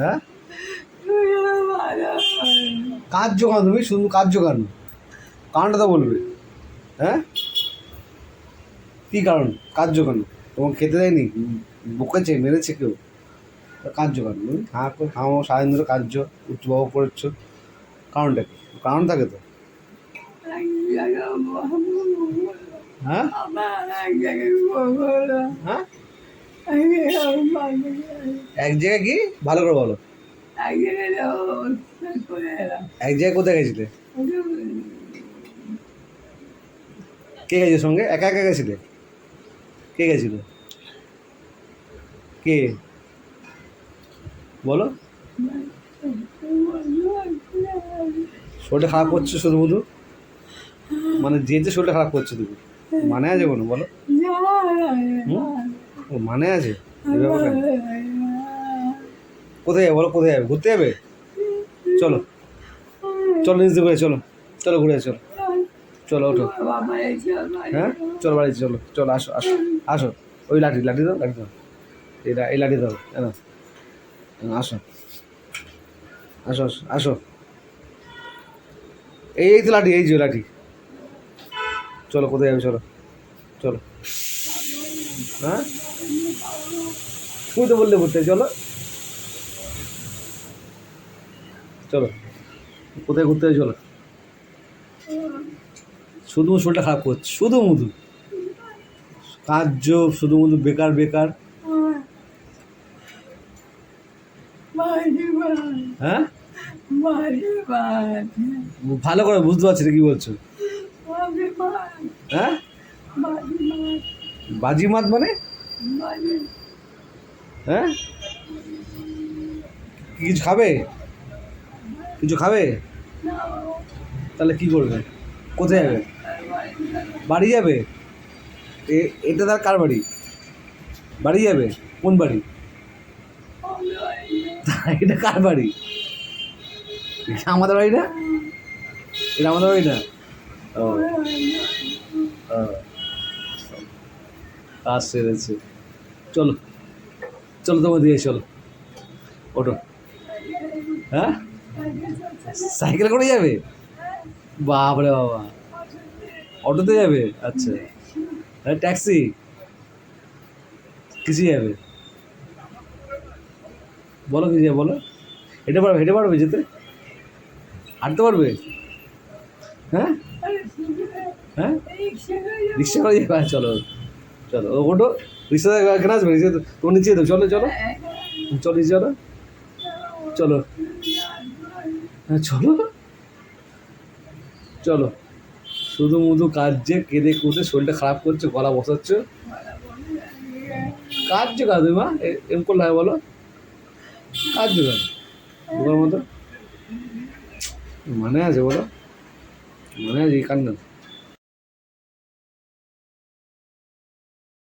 হ্যাঁ কাজ জোগানো, তুমি শুধু কাজ জোগানো, কারণটা তো বলবে। হ্যাঁ কী কারণ? কাজ জোগানো, তোমাকে খেতে দেয়নি, বকেছে, মেরেছে কেউ? কাজ জোগানো, তুমি হাঁ করে হাও সারাদিন ধরে কাজ উচ্চবাবু করেছ, কারণটা কি? কারণ থাকে তো। হ্যাঁ হ্যাঁ এক জায়গায় কি ভালো করে বলো, এক জায়গায় কোথায় গেছিলে? কে গেছে সঙ্গে? একা একা গেছিলে? কে গেছিল? কে বলো? শরীরটা খারাপ করছে শুধু শুধু, মানে যেতে শরীরটা খারাপ করছে তুমি, মানে আছে কোনো বলো? মানে আছে? কোথায় যাবে বলো? কোথায় যাবে? ঘুরতে যাবে? চলো চলো নিজ ঘুরে চলো, চলো ঘুরে চলো, চলো ওঠো। হ্যাঁ চলো বাড়িতে চলো, চলো আসো আসো আসো। ওই লাঠি লাঠি দাও, লাঠি দাও, এই লাঠি দাও, আসো আসো আসো আসো। এই তো লাঠি, এই যে লাঠি। চলো কোথায় যাবে? চলো চলো। হ্যাঁ তুমি তো বললে ঘুরতে, চলো চলো। কোথায় ঘুরতে হবে? চলো। শুধু শরীরটা খারাপ করছে, শুধু মুধু কাজ, শুধু মুধু বেকার বেকার। হ্যাঁ ভালো করে বুঝতে পারছি না কি বলছো। হ্যাঁ বাজিমাত মানে? হ্যাঁ কিছু খাবে? কিছু খাবে? তাহলে কি করবে? কোথায় যাবে? বাড়ি যাবে? এটা তার কার বাড়ি? বাড়ি যাবে? কোন বাড়ি? এটা কার বাড়ি? আমাদের বাড়ি না? এটা আমাদের বাড়ি না? ও কাজ সেরেছে। চলো চলো তোমার দিয়ে চলো, ওঠো। হ্যাঁ সাইকেল করে যাবে? বাপরে বাবা, অটোতে যাবে? আচ্ছা ট্যাক্সি কিসে যাবে? বলো কি যাবে বলো? হেঁটে পারবে? হেঁটে পারবে যেতে? হাঁটতে পারবে? হ্যাঁ হ্যাঁ রিক্সা করে যাবে? চলো চলো ওঠো, রিক্সা এখানে আসবে, রিক্সা তোমার নিচে দেবো, চলো চলো চলো নিচে চলো, চলো হ্যাঁ চলো চলো। শুধু মুধু কাজ, যে কেঁদে কুদে শরীরটা খারাপ করছে, গলা বসাচ্ছ, কাজ জোগাড় তুমি মা, এরকম করলে হয় বলো? কাজ জোগাড় তোমার মতো মানে আছে বলো? মানে আছে এই কান্না?